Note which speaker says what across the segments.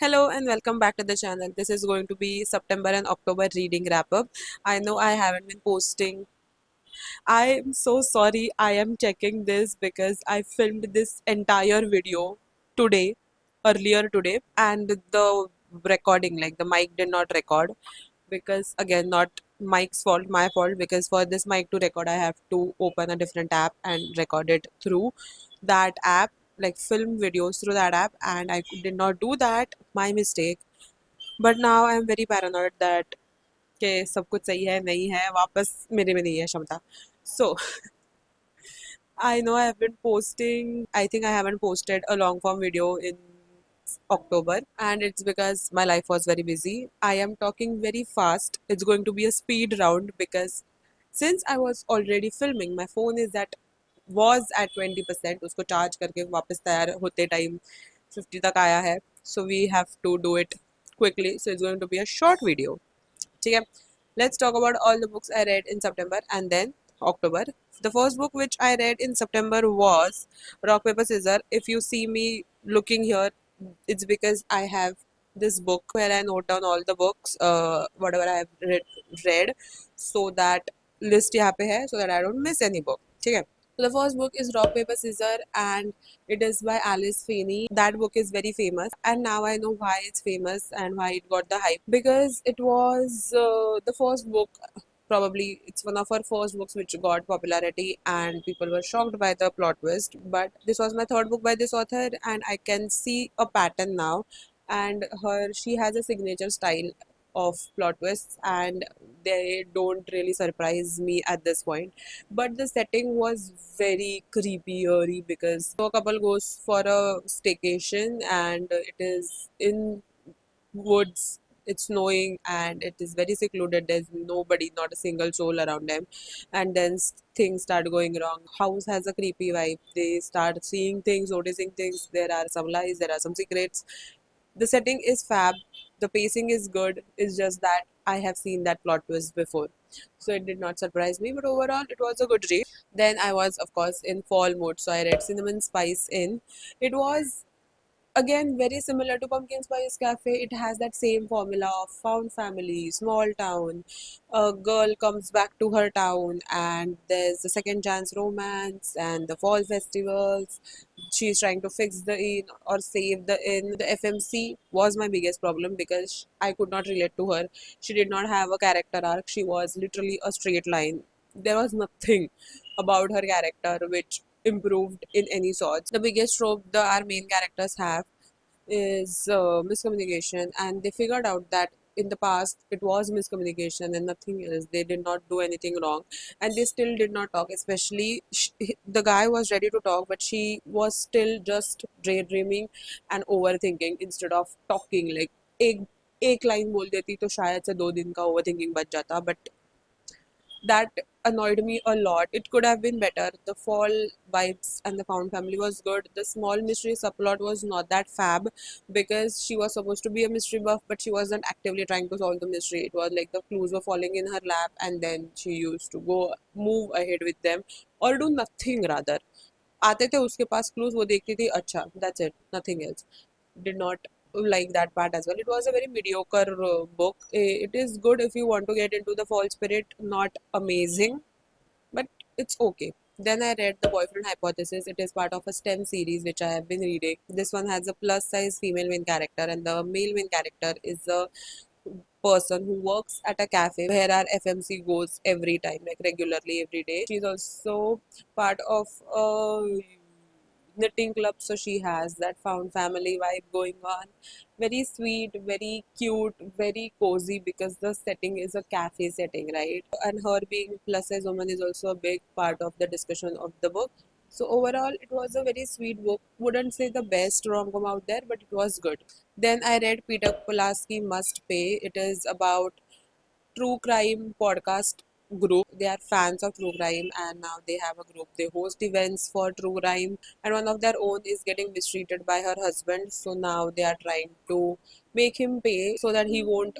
Speaker 1: Hello and welcome back to the channel. This is going to be September and October reading wrap up. I know I haven't been posting. I am so sorry. I am checking this because I filmed this entire video today, earlier today, and the recording, like the mic did not record because again, not mic's fault, my fault, because for this mic to record, I have to open a different app and record it through that app, like film videos through that app, and I did not do that. My mistake. But now I am very paranoid that कि सब कुछ सही है नहीं है वापस मेरे में नहीं है क्षमता सो I know I have been posting. I think I haven't posted a long form video in October, and it's because my life was very busy. I am talking very fast. It's going to be a speed round because since I was already filming, my phone is at was at 20%. उसको charge करके वापस तैयार होते time 50 तक आया है. So we have to do it quickly. So it's going to be a short video. ठीक है. Let's talk about all the books I read in September and then October. The first book which I read in September was Rock Paper Scissors. If you see me looking here, it's because I have this book where I note down all the books, whatever I have read, so that list यहाँ पे है, so that I don't miss any book. ठीक है. So the first book is Rock Paper Scissors and it is by Alice Feeney. That book is very famous and now I know why it's famous and why it got the hype because it was the first book. Probably it's one of her first books which got popularity and people were shocked by the plot twist. But this was my third book by this author and I can see a pattern now. And she has a signature style of plot twists and they don't really surprise me at this point, but the setting was very creepy eerie because a couple goes for a staycation and it is in woods, it's snowing and it is very secluded, there's nobody, not a single soul around them, and then things start going wrong. House has a creepy vibe, they start seeing things, noticing things, there are some lies, there are some secrets. The setting is fab, the pacing is good, it's just that I have seen that plot twist before. So it did not surprise me, but overall it was a good read. Then I was, of course, in fall mood, so I read Cinnamon Spice Inn. It was again very similar to Pumpkin Spice Cafe. It has that same formula of found family, small town, a girl comes back to her town and there's the second chance romance and the fall festivals. She's trying to fix the inn or save the inn. The FMC was my biggest problem because I could not relate to her. She did not have a character arc, she was literally a straight line. There was nothing about her character which improved in any sorts. The biggest trope the our main characters have is miscommunication, and they figured out that in the past it was miscommunication and nothing else. They did not do anything wrong, and they still did not talk. Especially the guy was ready to talk, but she was still just daydreaming and overthinking instead of talking. Like एक एक line बोल देती तो शायद से 2 दिन का overthinking बच जाता, but that annoyed me a lot. It could have been better. The fall vibes and the found family was good. The small mystery subplot was not that fab because she was supposed to be a mystery buff, but she wasn't actively trying to solve the mystery. It was like the clues were falling in her lap, and then she used to go move ahead with them or do nothing rather. आते थे उसके पास clues, वो देखती थी, अच्छा, that's it, nothing else. Did not like that part as well. It was a very mediocre book. It is good if you want to get into the fall spirit, not amazing, but it's okay. Then I read The Boyfriend Hypothesis. It is part of a STEM series which I have been reading. This one has a plus size female main character, and the male main character is a person who works at a cafe where our FMC goes every time, like regularly every day. She's also part of a knitting club, so she has that found family vibe going on. Very sweet, very cute, very cozy because the setting is a cafe setting, right? And her being plus size woman is also a big part of the discussion of the book. So overall, it was a very sweet book. Wouldn't say the best rom-com out there, but it was good. Then I read Peter Pulaski Must Pay. It is about true crime podcast group. They are fans of true crime and now they have a group. They host events for true crime and one of their own is getting mistreated by her husband. So now they are trying to make him pay so that he won't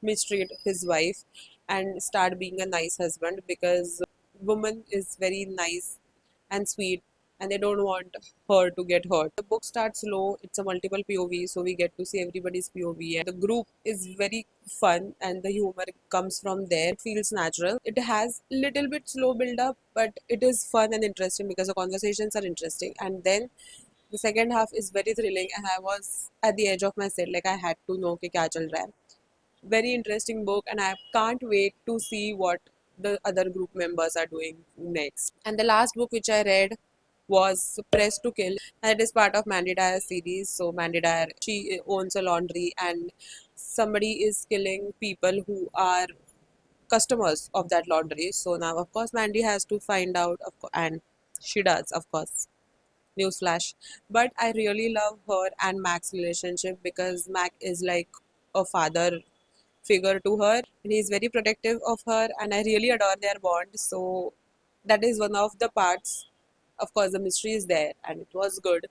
Speaker 1: mistreat his wife and start being a nice husband because woman is very nice and sweet and they don't want her to get hurt. The book starts slow, it's a multiple POV, so we get to see everybody's POV. And the group is very fun and the humor comes from there. It feels natural. It has little bit slow build up, but it is fun and interesting because the conversations are interesting. And then the second half is very thrilling and I was at the edge of my seat, like I had to know कि क्या चल रहा है. Very interesting book and I can't wait to see what the other group members are doing next. And the last book which I read was Press to Kill, and it is part of Mandy Dyer series. So Mandy Dyer, she owns a laundry and somebody is killing people who are customers of that laundry. So now of course Mandy has to find out and she does, of course. Newsflash. But I really love her and Mac's relationship because Mac is like a father figure to her and he's very protective of her and I really adore their bond. So that is one of the parts. Of course the mystery is there and it was good,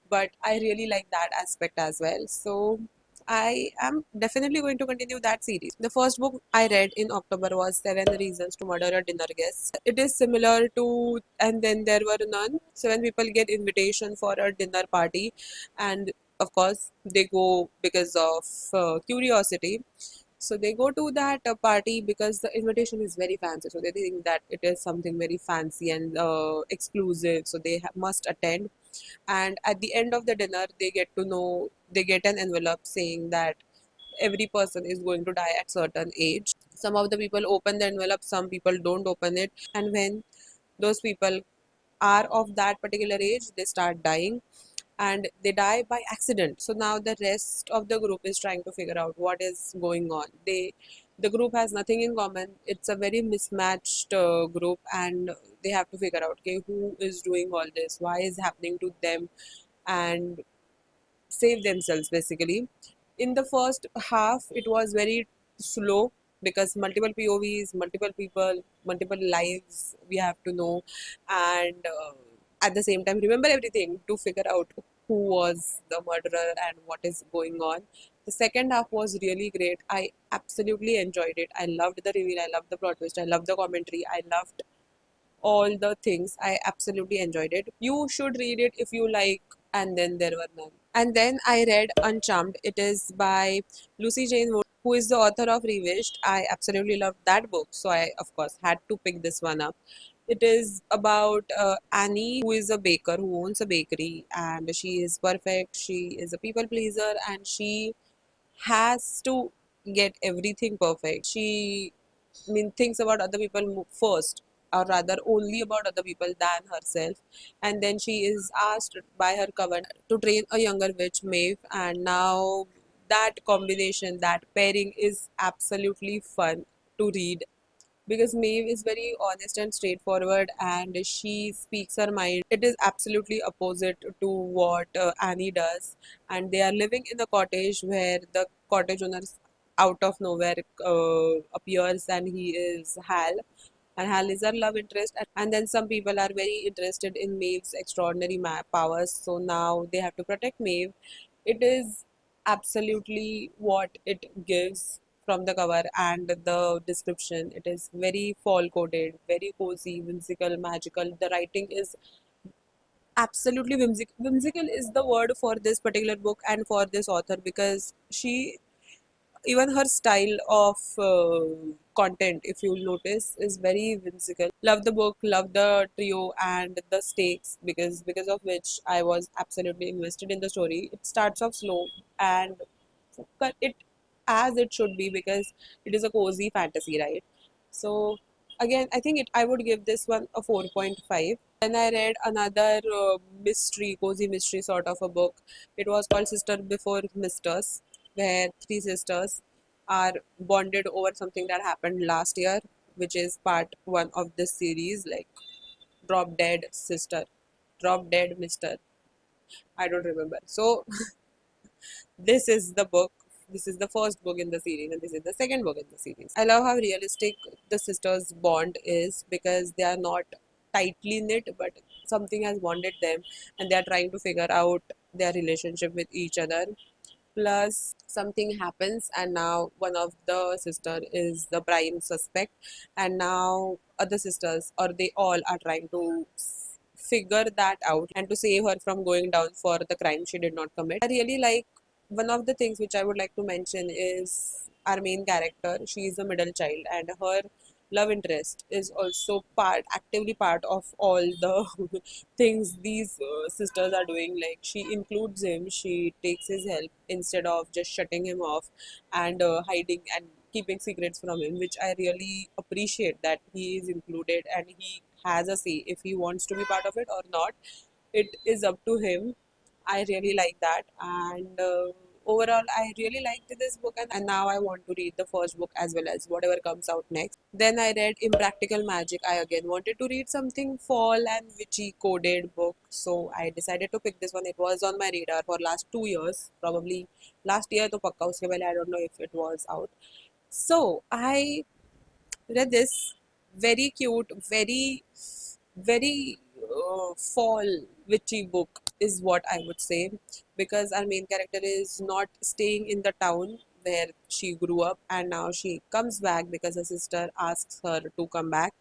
Speaker 1: but I really like that aspect as well. So I am definitely going to continue that series. The first book I read in October was Seven Reasons to Murder a Dinner Guest. It is similar to And Then There Were None. Seven people get invitation for a dinner party, and of course they go because of curiosity. So they go to that party because the invitation is very fancy. So they think that it is something very fancy and exclusive. So they must attend. And at the end of the dinner, they get an envelope saying that every person is going to die at certain age. Some of the people open the envelope, some people don't open it. And when those people are of that particular age, they start dying and they die by accident. So now the rest of the group is trying to figure out what is going on. The group has nothing in common. It's a very mismatched group, and they have to figure out, okay, who is doing all this, why is happening to them, and save themselves basically. In the first half, it was very slow because multiple POVs, multiple people, multiple lives we have to know, and at the same time remember everything to figure out who was the murderer and what is going on. The second half was really great. I absolutely enjoyed it. I loved the reveal. I loved the plot twist. I loved the commentary. I loved all the things. I absolutely enjoyed it. You should read it if you like And Then There Were None. And then I read Uncharmed. It is by Lucy Jane Wood, who is the author of Rewished. I absolutely loved that book, so I, of course, had to pick this one up. It is about Annie, who is a baker, who owns a bakery, and she is perfect. She is a people pleaser, and she has to get everything perfect. She thinks about other people first, or rather only about other people than herself. And then she is asked by her coven to train a younger witch, Maeve, and now that combination, that pairing is absolutely fun to read because Maeve is very honest and straightforward and she speaks her mind. It is absolutely opposite to what Annie does, and they are living in a cottage where the cottage owner out of nowhere appears, and he is Hal, and Hal is her love interest. And then some people are very interested in Maeve's extraordinary powers, so now they have to protect Maeve. It is absolutely what it gives from the cover and the description. It is very fall coded, very cozy, whimsical, magical. The writing is absolutely whimsical. Whimsical is the word for this particular book and for this author because she, even her style of content, if you'll notice, is very whimsical. Love the book, love the trio and the stakes, because of which I was absolutely invested in the story. It starts off slow and but it as it should be because it is a cozy fantasy, right? So again, I think I would give this one a 4.5. Then I read another mystery, cozy mystery sort of a book. It was called Sister Before Misters, where three sisters are bonded over something that happened last year, which is part one of this series, like Drop Dead Sister, Drop Dead Mister. I don't remember. So this is the book. This is the first book in the series, and this is the second book in the series. I love how realistic the sisters' bond is because they are not tightly knit, but something has bonded them, and they are trying to figure out their relationship with each other. Plus, something happens, and now one of the sister is the prime suspect, and now other sisters or they all are trying to figure that out and to save her from going down for the crime she did not commit. I really like one of the things which I would like to mention is our main character. She is a middle child, and her love interest is also actively part of all the things these sisters are doing. Like, she includes him, she takes his help instead of just shutting him off and hiding and keeping secrets from him, which I really appreciate that he is included and he has a say if he wants to be part of it or not. It is up to him. I really like that, and overall, I really liked this book, and now I want to read the first book as well as whatever comes out next. Then I read Impractical Magic. I again wanted to read something fall and witchy coded book, so I decided to pick this one. It was on my radar for last 2 years, probably last year to pakka uske pehle I don't know if it was out. So I read this very cute, very fall witchy book is what I would say, because our main character is not staying in the town where she grew up, and now she comes back because her sister asks her to come back,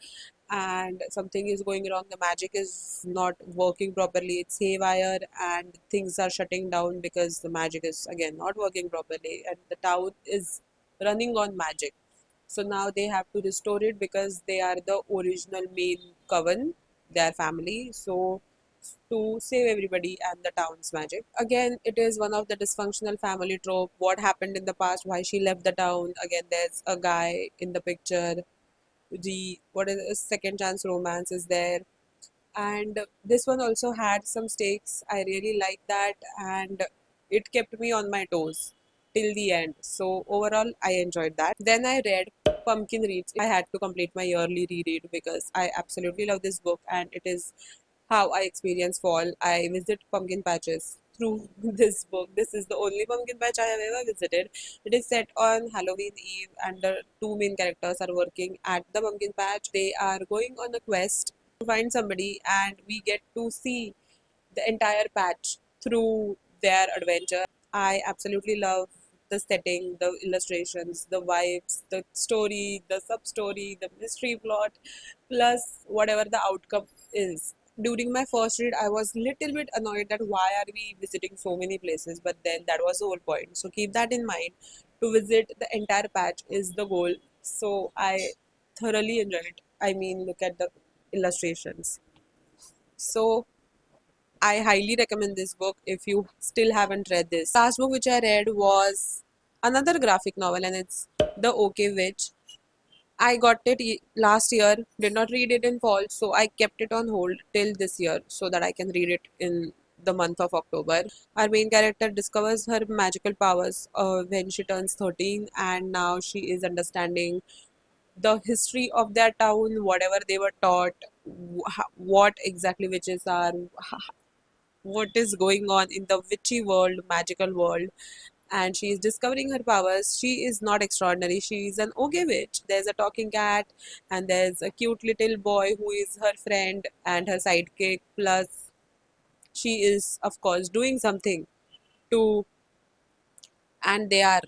Speaker 1: and something is going wrong. The magic is not working properly. It's haywire, and things are shutting down because the magic is again not working properly, and the town is running on magic. So now they have to restore it because they are the original main coven, their family. So to save everybody and the town's magic. Again, it is one of the dysfunctional family trope. What happened in the past, why she left the town. Again, there's a guy in the picture. The what is a second chance romance is there. And this one also had some stakes. I really like that, and it kept me on my toes till the end. So overall, I enjoyed that. Then I read Pumpkin Reads. I had to complete my yearly reread because I absolutely love this book, and it is how I experience fall. I visit pumpkin patches through this book. This is the only pumpkin patch I have ever visited. It is set on Halloween Eve, and the two main characters are working at the pumpkin patch. They are going on a quest to find somebody, and we get to see the entire patch through their adventure. I absolutely love the setting, the illustrations, the vibes, the story, the sub story, the mystery plot, plus whatever the outcome is. During my first read, I was little bit annoyed that why are we visiting so many places, but then that was the whole point. So keep that in mind. To visit the entire patch is the goal. So I thoroughly enjoyed it. I mean, look at the illustrations. So I highly recommend this book if you still haven't read this. Last book which I read was another graphic novel, and it's The OK Witch. I got it last year, did not read it in fall, so I kept it on hold till this year so that I can read it in the month of October. Our main character discovers her magical powers when she turns 13, and now she is understanding the history of their town, whatever they were taught, what exactly witches are, what is going on in the witchy world, magical world, and she is discovering her powers. She is not extraordinary. She is an okay witch. There's a talking cat, and there's a cute little boy who is her friend and her sidekick. Plus, she is, of course, doing something to, and they are.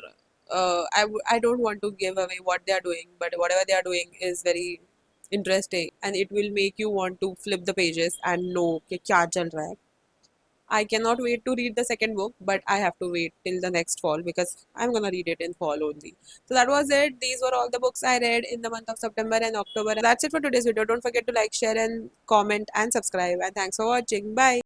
Speaker 1: I don't want to give away what they are doing, but whatever they are doing is very interesting, and it will make you want to flip the pages and know कि क्या चल रहा है. I cannot wait to read the second book, but I have to wait till the next fall because I'm gonna read it in fall only. So that was it. These were all the books I read in the month of September and October. That's it for today's video. Don't forget to like, share, and comment and subscribe. And thanks for watching. Bye.